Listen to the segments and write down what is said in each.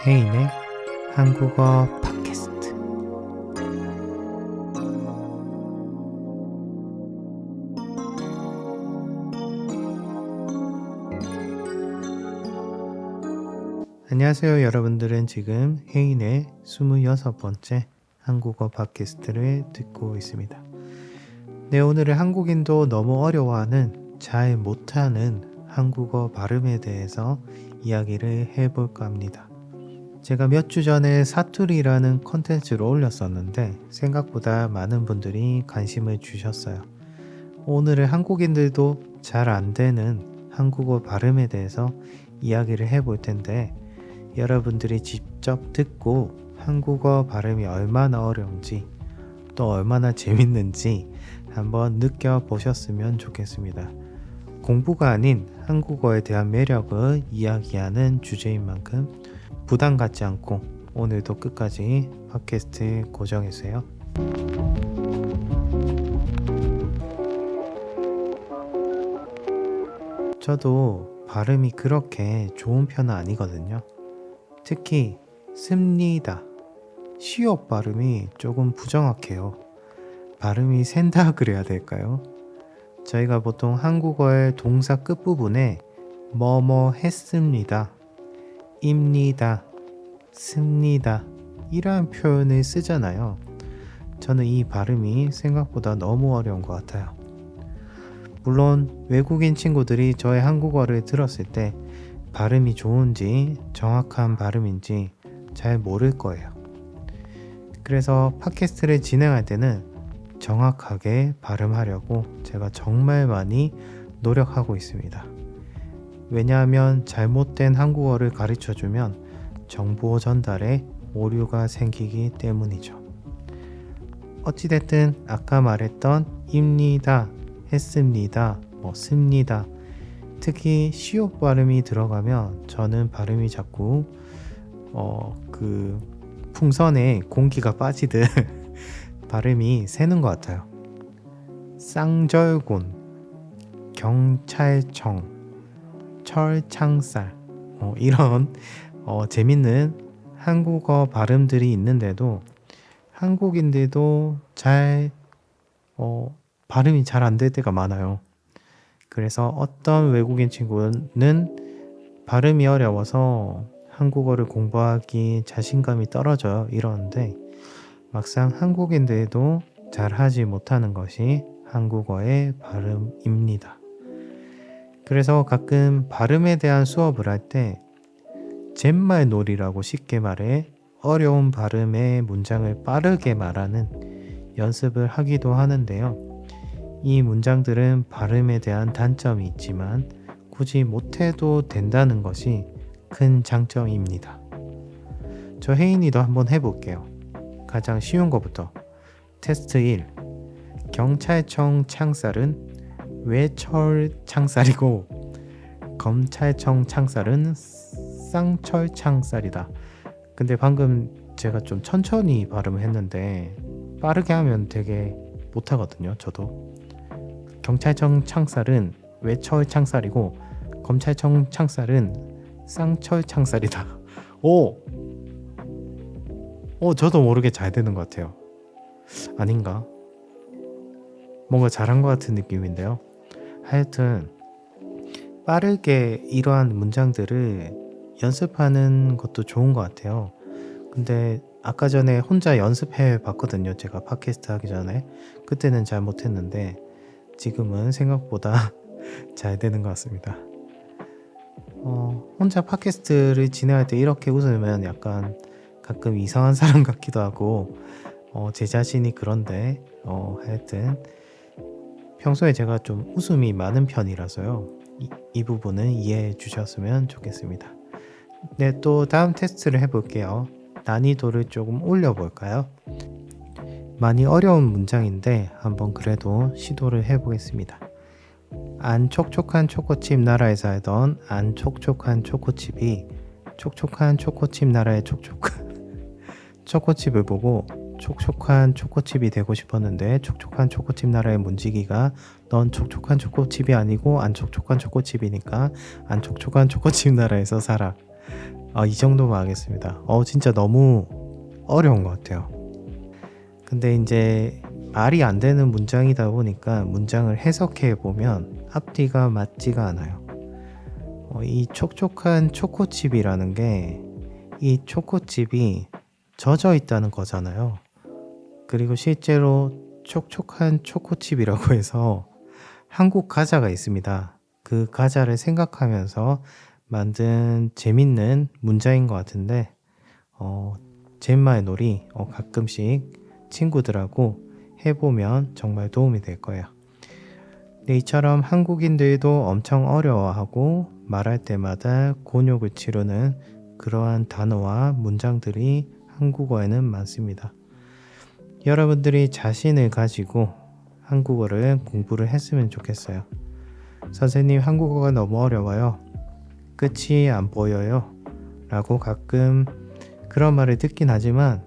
혜인의 한국어 팟캐스트. 안녕하세요. 여러분들은 지금 혜인의 26번째 한국어 팟캐스트를 듣고 있습니다. 네, 오늘은 한국인도 너무 어려워하는, 잘 못하는 한국어 발음에 대해서 이야기를 해볼까 합니다. 제가 몇 주 전에 사투리라는 컨텐츠를 올렸었는데 생각보다 많은 분들이 관심을 주셨어요. 오늘은 한국인들도 잘 안 되는 한국어 발음에 대해서 이야기를 해볼 텐데 여러분들이 직접 듣고 한국어 발음이 얼마나 어려운지 또 얼마나 재밌는지 한번 느껴보셨으면 좋겠습니다. 공부가 아닌 한국어에 대한 매력을 이야기하는 주제인 만큼 부담 갖지 않고 오늘도 끝까지 팟캐스트 고정해주세요. 저도 발음이 그렇게 좋은 편은 아니거든요. 특히 습니다, 시옷 발음이 조금 부정확해요. 발음이 샌다 그래야 될까요? 저희가 보통 한국어의 동사 끝부분에 뭐뭐 했습니다, 입니다, 습니다 이러한 표현을 쓰잖아요. 저는 이 발음이 생각보다 너무 어려운 것 같아요. 물론 외국인 친구들이 저의 한국어를 들었을 때 발음이 좋은지 정확한 발음인지 잘 모를 거예요. 그래서 팟캐스트를 진행할 때는 정확하게 발음하려고 제가 정말 많이 노력하고 있습니다. 왜냐하면 잘못된 한국어를 가르쳐주면 정보 전달에 오류가 생기기 때문이죠. 어찌됐든 아까 말했던 입니다, 했습니다, 습니다, 특히 시옷 발음이 들어가면 저는 발음이 자꾸 풍선에 공기가 빠지듯 발음이 새는 것 같아요. 쌍절곤, 경찰청, 철창살 이런 재밌는 한국어 발음들이 있는데도 한국인들도 발음이 잘 안 될 때가 많아요. 그래서 어떤 외국인 친구는 발음이 어려워서 한국어를 공부하기 자신감이 떨어져요 이러는데 막상 한국인들도 잘하지 못하는 것이 한국어의 발음입니다. 그래서 가끔 발음에 대한 수업을 할 때 잿말놀이라고 쉽게 말해 어려운 발음의 문장을 빠르게 말하는 연습을 하기도 하는데요. 이 문장들은 발음에 대한 단점이 있지만 굳이 못해도 된다는 것이 큰 장점입니다. 저 혜인이도 한번 해볼게요. 가장 쉬운 것부터. 테스트 1. 경찰청 창살은 왜 철창살이고 검찰청 창살은 쌍철창살이다. 근데 방금 제가 좀 천천히 발음을 했는데 빠르게 하면 되게 못하거든요. 저도. 경찰청 창살은 외철 창살이고 검찰청 창살은 쌍철 창살이다. 저도 모르게 잘 되는 것 같아요. 아닌가? 뭔가 잘한 것 같은 느낌인데요. 하여튼 빠르게 이러한 문장들을 연습하는 것도 좋은 것 같아요. 근데 아까 전에 혼자 연습해 봤거든요. 제가 팟캐스트 하기 전에. 그때는 잘 못했는데 지금은 생각보다 잘 되는 것 같습니다. 혼자 팟캐스트를 진행할 때 이렇게 웃으면 약간 가끔 이상한 사람 같기도 하고 제 자신이 그런데 하여튼 평소에 제가 좀 웃음이 많은 편이라서요. 이 부분은 이해해 주셨으면 좋겠습니다. 네, 또 다음 테스트를 해볼게요. 난이도를 조금 올려볼까요? 많이 어려운 문장인데 한번 그래도 시도를 해보겠습니다. 안 촉촉한 초코칩 나라에 살던 안 촉촉한 초코칩이 촉촉한 초코칩 나라의 촉촉한 초코칩을 보고 촉촉한 초코칩이 되고 싶었는데 촉촉한 초코칩 나라의 문지기가 넌 촉촉한 초코칩이 아니고 안 촉촉한 초코칩이니까 안 촉촉한 초코칩 나라에서 살아. 이 정도만 하겠습니다. 진짜 너무 어려운 것 같아요. 근데 이제 말이 안 되는 문장이다 보니까 문장을 해석해 보면 앞뒤가 맞지가 않아요. 이 촉촉한 초코칩이라는 게 이 초코칩이 젖어 있다는 거잖아요. 그리고 실제로 촉촉한 초코칩이라고 해서 한국 과자가 있습니다. 그 과자를 생각하면서 만든 재밌는 문장인 것 같은데 젬마의 놀이 가끔씩 친구들하고 해보면 정말 도움이 될 거예요. 근데 이처럼 한국인들도 엄청 어려워하고 말할 때마다 곤욕을 치르는 그러한 단어와 문장들이 한국어에는 많습니다. 여러분들이 자신을 가지고 한국어를 공부를 했으면 좋겠어요. 선생님, 한국어가 너무 어려워요. 끝이 안 보여요. 라고 가끔 그런 말을 듣긴 하지만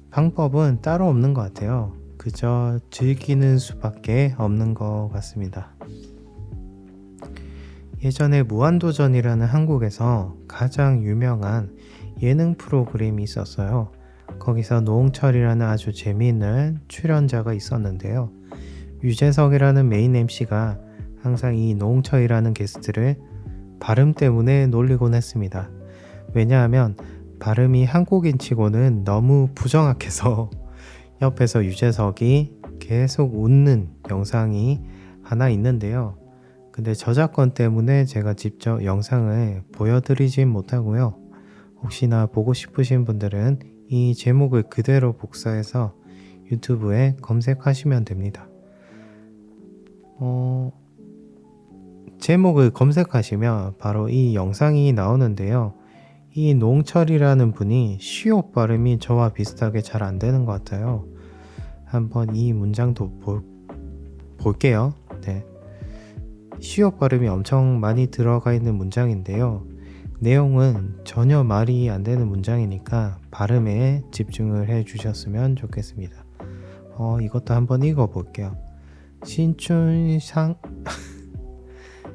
방법은 따로 없는 것 같아요. 그저 즐기는 수밖에 없는 것 같습니다. 예전에 무한도전이라는 한국에서 가장 유명한 예능 프로그램이 있었어요. 거기서 노홍철이라는 아주 재미있는 출연자가 있었는데요. 유재석이라는 메인 MC가 항상 이 노홍철이라는 게스트를 발음 때문에 놀리곤 했습니다. 왜냐하면 발음이 한국인 치고는 너무 부정확해서 옆에서 유재석이 계속 웃는 영상이 하나 있는데요. 근데 저작권 때문에 제가 직접 영상을 보여드리진 못하고요. 혹시나 보고 싶으신 분들은 이 제목을 그대로 복사해서 유튜브에 검색하시면 됩니다. 제목을 검색하시면 바로 이 영상이 나오는데요. 이 노홍철이라는 분이 시옷 발음이 저와 비슷하게 잘 안 되는 것 같아요. 한번 이 문장도 볼게요. 네. 시옷 발음이 엄청 많이 들어가 있는 문장인데요. 내용은 전혀 말이 안 되는 문장이니까 발음에 집중을 해 주셨으면 좋겠습니다. 이것도 한번 읽어 볼게요.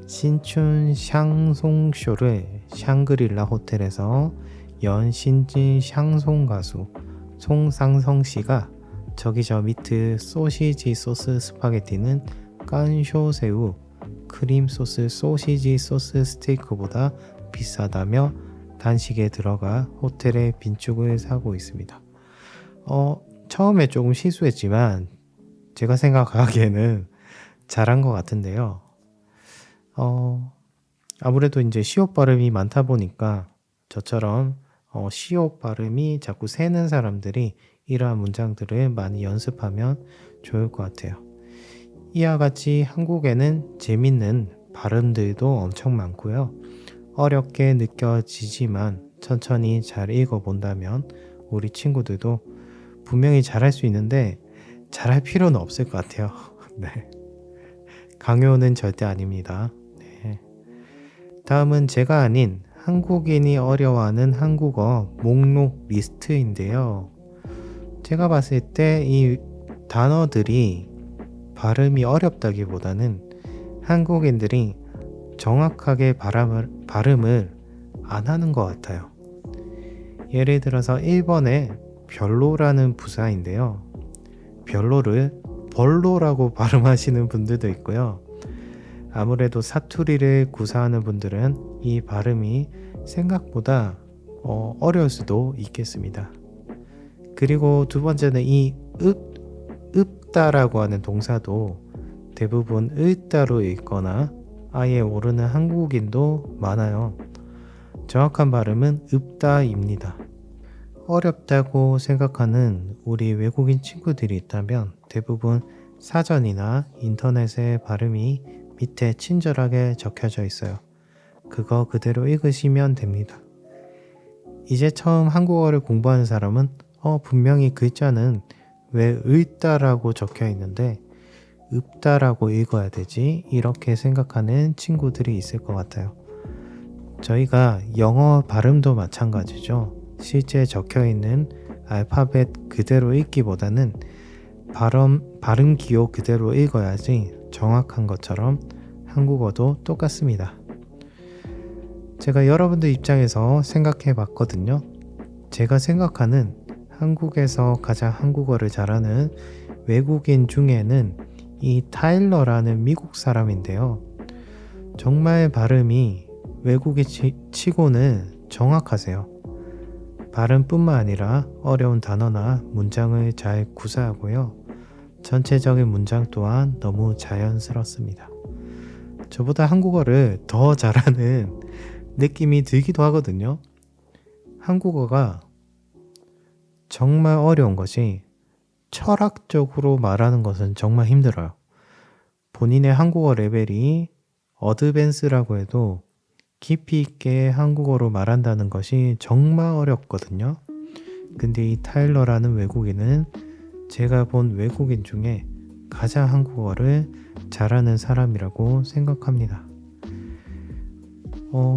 신춘샹송쇼를 샹그릴라 호텔에서 연 신진 샹송 가수 송상성 씨가 저기 저 미트 소시지 소스 스파게티는 깐쇼새우 크림 소스 소시지 소스 스테이크보다 비싸다며 단식에 들어가 호텔에 빈축을 사고 있습니다. 처음에 조금 실수했지만 제가 생각하기에는 잘한 것 같은데요. 아무래도 이제 시옷 발음이 많다 보니까 저처럼 시옷 발음이 자꾸 새는 사람들이 이러한 문장들을 많이 연습하면 좋을 것 같아요. 이와 같이 한국에는 재밌는 발음들도 엄청 많고요. 어렵게 느껴지지만 천천히 잘 읽어본다면 우리 친구들도 분명히 잘할 수 있는데 잘할 필요는 없을 것 같아요. 네. 강요는 절대 아닙니다. 네. 다음은 제가 아닌 한국인이 어려워하는 한국어 목록 리스트인데요. 제가 봤을 때 이 단어들이 발음이 어렵다기보다는 한국인들이 정확하게 발음을 안 하는 것 같아요. 예를 들어서 1번에 별로라는 부사인데요. 별로를 벌로라고 발음하시는 분들도 있고요. 아무래도 사투리를 구사하는 분들은 이 발음이 생각보다 어려울 수도 있겠습니다. 그리고 두 번째는 이 읍다라고 하는 동사도 대부분 을다로 읽거나 아예 모르는 한국인도 많아요. 정확한 발음은 읍다입니다. 어렵다고 생각하는 우리 외국인 친구들이 있다면 대부분 사전이나 인터넷에 발음이 밑에 친절하게 적혀져 있어요. 그거 그대로 읽으시면 됩니다. 이제 처음 한국어를 공부하는 사람은 분명히 글자는 왜 을다라고 적혀 있는데 읍다라고 읽어야 되지? 이렇게 생각하는 친구들이 있을 것 같아요. 저희가 영어 발음도 마찬가지죠. 실제 적혀 있는 알파벳 그대로 읽기보다는 발음 기호 그대로 읽어야지 정확한 것처럼 한국어도 똑같습니다. 제가 여러분들 입장에서 생각해 봤거든요. 제가 생각하는 한국에서 가장 한국어를 잘하는 외국인 중에는 이 타일러라는 미국 사람인데요. 정말 발음이 외국인 치고는 정확하세요. 발음뿐만 아니라 어려운 단어나 문장을 잘 구사하고요. 전체적인 문장 또한 너무 자연스럽습니다. 저보다 한국어를 더 잘하는 느낌이 들기도 하거든요. 한국어가 정말 어려운 것이 철학적으로 말하는 것은 정말 힘들어요. 본인의 한국어 레벨이 어드밴스라고 해도 깊이 있게 한국어로 말한다는 것이 정말 어렵거든요. 근데 이 타일러라는 외국인은 제가 본 외국인 중에 가장 한국어를 잘하는 사람이라고 생각합니다.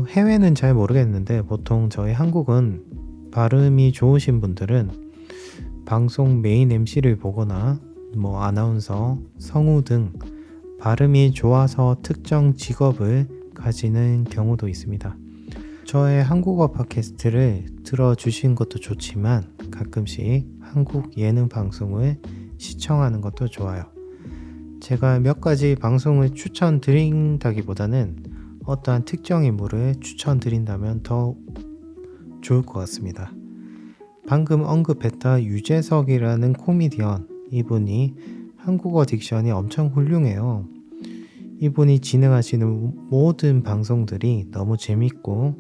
해외는 잘 모르겠는데 보통 저희 한국은 발음이 좋으신 분들은 방송 메인 MC를 보거나 아나운서, 성우 등 발음이 좋아서 특정 직업을 가지는 경우도 있습니다. 저의 한국어 팟캐스트를 들어주신 것도 좋지만 가끔씩 한국 예능 방송을 시청하는 것도 좋아요. 제가 몇 가지 방송을 추천드린다기보다는 어떠한 특정 인물을 추천드린다면 더 좋을 것 같습니다. 방금 언급했던 유재석이라는 코미디언, 이분이 한국어 딕션이 엄청 훌륭해요. 이분이 진행하시는 모든 방송들이 너무 재밌고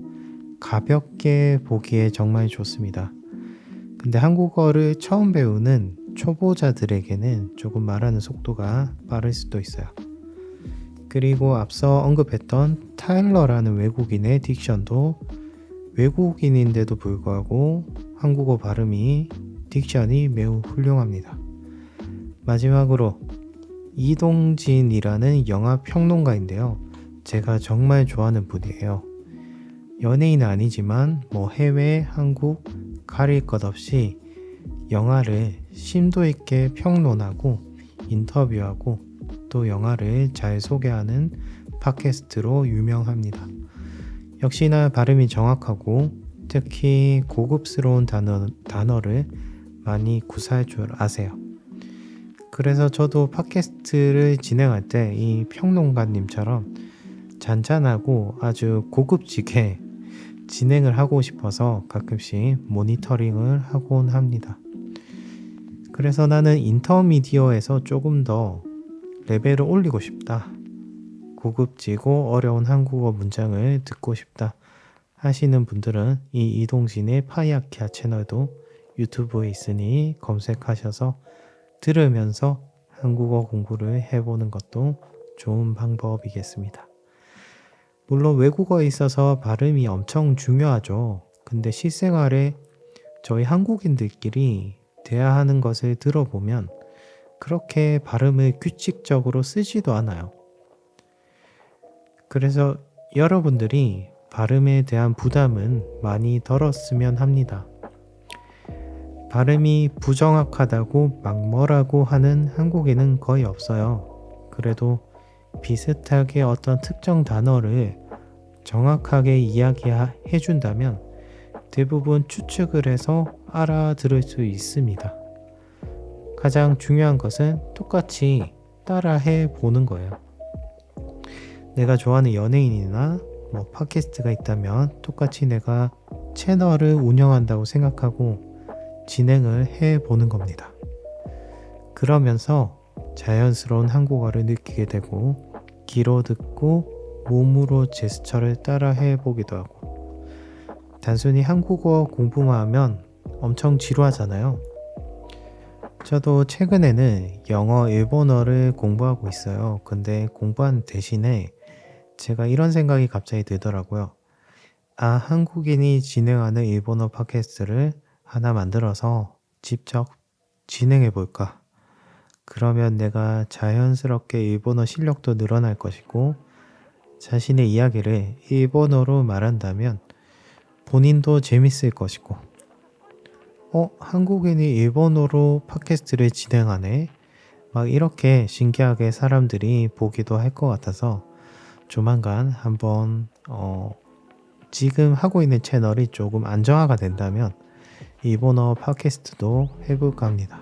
가볍게 보기에 정말 좋습니다. 근데 한국어를 처음 배우는 초보자들에게는 조금 말하는 속도가 빠를 수도 있어요. 그리고 앞서 언급했던 타일러라는 외국인의 딕션도 외국인인데도 불구하고 한국어 발음이 딕션이 매우 훌륭합니다. 마지막으로 이동진이라는 영화 평론가인데요. 제가 정말 좋아하는 분이에요. 연예인은 아니지만 해외, 한국 가릴 것 없이 영화를 심도 있게 평론하고 인터뷰하고 또 영화를 잘 소개하는 팟캐스트로 유명합니다. 역시나 발음이 정확하고 특히 고급스러운 단어를 많이 구사할 줄 아세요. 그래서 저도 팟캐스트를 진행할 때 이 평론가님처럼 잔잔하고 아주 고급지게 진행을 하고 싶어서 가끔씩 모니터링을 하곤 합니다. 그래서 나는 인터미디어에서 조금 더 레벨을 올리고 싶다. 고급지고 어려운 한국어 문장을 듣고 싶다 하시는 분들은 이 이동진의 파이아키아 채널도 유튜브에 있으니 검색하셔서 들으면서 한국어 공부를 해보는 것도 좋은 방법이겠습니다. 물론 외국어에 있어서 발음이 엄청 중요하죠. 근데 실생활에 저희 한국인들끼리 대화하는 것을 들어보면 그렇게 발음을 규칙적으로 쓰지도 않아요. 그래서 여러분들이 발음에 대한 부담은 많이 덜었으면 합니다. 발음이 부정확하다고 막 뭐라고 하는 한국인은 거의 없어요. 그래도 비슷하게 어떤 특정 단어를 정확하게 이야기해 준다면 대부분 추측을 해서 알아들을 수 있습니다. 가장 중요한 것은 똑같이 따라해 보는 거예요. 내가 좋아하는 연예인이나 팟캐스트가 있다면 똑같이 내가 채널을 운영한다고 생각하고 진행을 해 보는 겁니다. 그러면서 자연스러운 한국어를 느끼게 되고 귀로 듣고 몸으로 제스처를 따라 해 보기도 하고 단순히 한국어 공부만 하면 엄청 지루하잖아요. 저도 최근에는 영어, 일본어를 공부하고 있어요. 근데 공부하는 대신에 제가 이런 생각이 갑자기 들더라고요. 한국인이 진행하는 일본어 팟캐스트를 하나 만들어서 직접 진행해 볼까? 그러면 내가 자연스럽게 일본어 실력도 늘어날 것이고 자신의 이야기를 일본어로 말한다면 본인도 재밌을 것이고 한국인이 일본어로 팟캐스트를 진행하네? 막 이렇게 신기하게 사람들이 보기도 할 것 같아서 조만간 한번 지금 하고 있는 채널이 조금 안정화가 된다면 일본어 팟캐스트도 해볼까 합니다.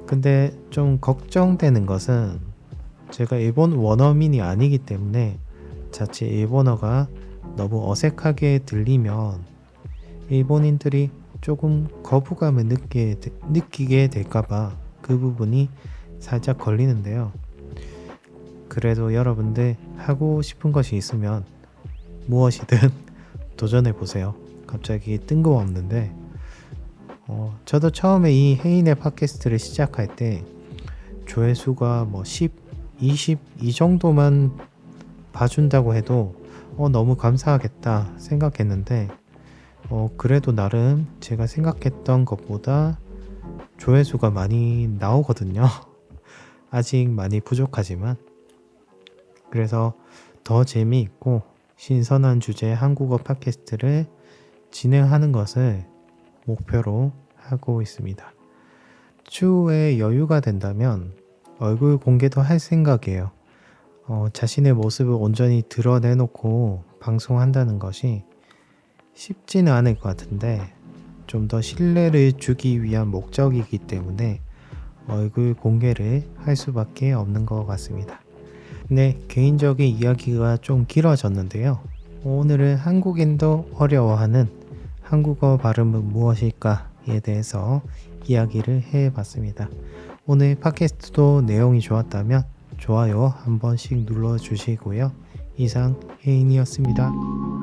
근데 좀 걱정되는 것은 제가 일본 원어민이 아니기 때문에 자칫 일본어가 너무 어색하게 들리면 일본인들이 조금 거부감을 느끼게 될까봐 그 부분이 살짝 걸리는데요. 그래도 여러분들 하고 싶은 것이 있으면 무엇이든 도전해 보세요. 갑자기 뜬금없는데 저도 처음에 이 해인의 팟캐스트를 시작할 때 조회수가 뭐 10, 20 이 정도만 봐준다고 해도 너무 감사하겠다 생각했는데 그래도 나름 제가 생각했던 것보다 조회수가 많이 나오거든요. 아직 많이 부족하지만 그래서 더 재미있고 신선한 주제의 한국어 팟캐스트를 진행하는 것을 목표로 하고 있습니다. 추후에 여유가 된다면 얼굴 공개도 할 생각이에요. 자신의 모습을 온전히 드러내놓고 방송한다는 것이 쉽지는 않을 것 같은데 좀 더 신뢰를 주기 위한 목적이기 때문에 얼굴 공개를 할 수밖에 없는 것 같습니다. 네, 개인적인 이야기가 좀 길어졌는데요. 오늘은 한국인도 어려워하는 한국어 발음은 무엇일까에 대해서 이야기를 해봤습니다. 오늘 팟캐스트도 내용이 좋았다면 좋아요 한 번씩 눌러주시고요. 이상 혜인이었습니다.